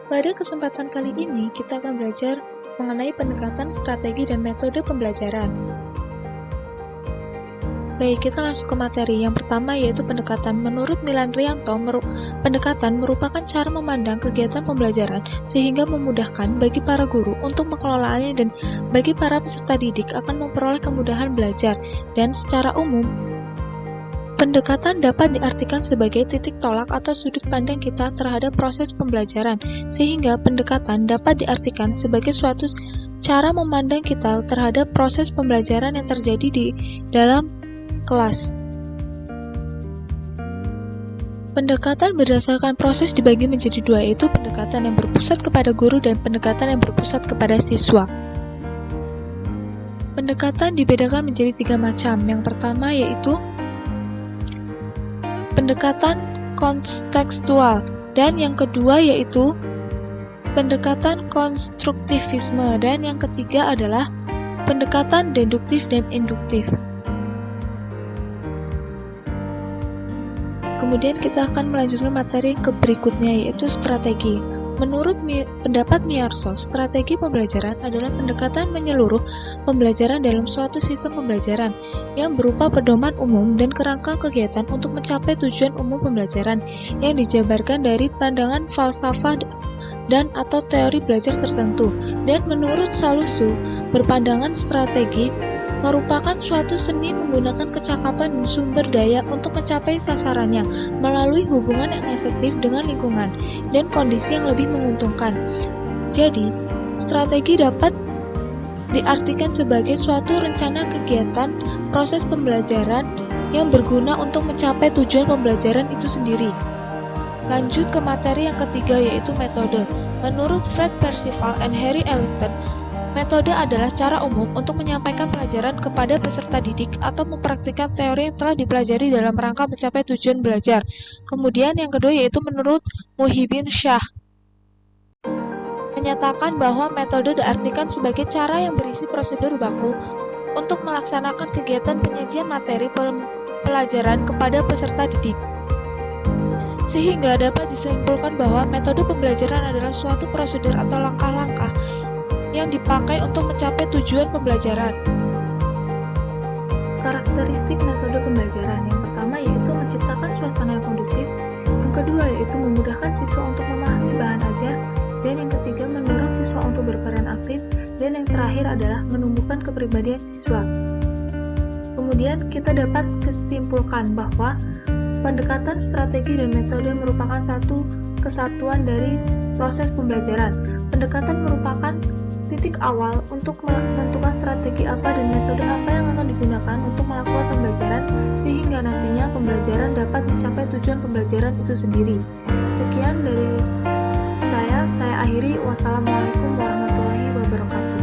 Pada kesempatan kali ini, kita akan belajar mengenai pendekatan strategi dan metode pembelajaran. Baik, kita langsung ke materi. Yang pertama yaitu pendekatan. Menurut Milan Rianto, pendekatan merupakan cara memandang kegiatan pembelajaran sehingga memudahkan bagi para guru untuk mengelolanya dan bagi para peserta didik akan memperoleh kemudahan belajar. Dan secara umum, pendekatan dapat diartikan sebagai titik tolak atau sudut pandang kita terhadap proses pembelajaran, sehingga pendekatan dapat diartikan sebagai suatu cara memandang kita terhadap proses pembelajaran yang terjadi di dalam kelas. Pendekatan berdasarkan proses dibagi menjadi dua, yaitu pendekatan yang berpusat kepada guru dan pendekatan yang berpusat kepada siswa. Pendekatan dibedakan menjadi 3 macam. Yang pertama yaitu pendekatan kontekstual, dan yang kedua yaitu pendekatan konstruktivisme, dan yang ketiga adalah pendekatan deduktif dan induktif. Kemudian kita akan melanjutkan materi ke berikutnya yaitu strategi. Menurut pendapat Meyersold, strategi pembelajaran adalah pendekatan menyeluruh pembelajaran dalam suatu sistem pembelajaran yang berupa pedoman umum dan kerangka kegiatan untuk mencapai tujuan umum pembelajaran yang dijabarkan dari pandangan falsafah dan atau teori belajar tertentu. Dan menurut Salusu, berpandangan strategi merupakan suatu seni menggunakan kecakapan dan sumber daya untuk mencapai sasarannya melalui hubungan yang efektif dengan lingkungan dan kondisi yang lebih menguntungkan. Jadi, strategi dapat diartikan sebagai suatu rencana kegiatan proses pembelajaran yang berguna untuk mencapai tujuan pembelajaran itu sendiri. Lanjut ke materi yang ketiga yaitu metode. Menurut Fred Percival and Harry Ellington, metode adalah cara umum untuk menyampaikan pelajaran kepada peserta didik atau mempraktikkan teori yang telah dipelajari dalam rangka mencapai tujuan belajar. Kemudian yang kedua yaitu menurut Muhyiddin Shah, menyatakan bahwa metode diartikan sebagai cara yang berisi prosedur baku untuk melaksanakan kegiatan penyajian materi pelajaran kepada peserta didik. Sehingga dapat disimpulkan bahwa metode pembelajaran adalah suatu prosedur atau langkah-langkah yang dipakai untuk mencapai tujuan pembelajaran. Karakteristik metode pembelajaran yang pertama yaitu menciptakan suasana yang kondusif, yang kedua yaitu memudahkan siswa untuk memahami bahan ajar, dan yang ketiga mendorong siswa untuk berperan aktif, dan yang terakhir adalah menumbuhkan kepribadian siswa. Kemudian kita dapat kesimpulkan bahwa pendekatan strategi dan metode merupakan satu kesatuan dari proses pembelajaran. Pendekatan merupakan titik awal untuk menentukan strategi apa dan metode apa yang akan digunakan untuk melakukan pembelajaran sehingga nantinya pembelajaran dapat mencapai tujuan pembelajaran itu sendiri. Sekian dari saya akhiri. Wassalamualaikum warahmatullahi wabarakatuh.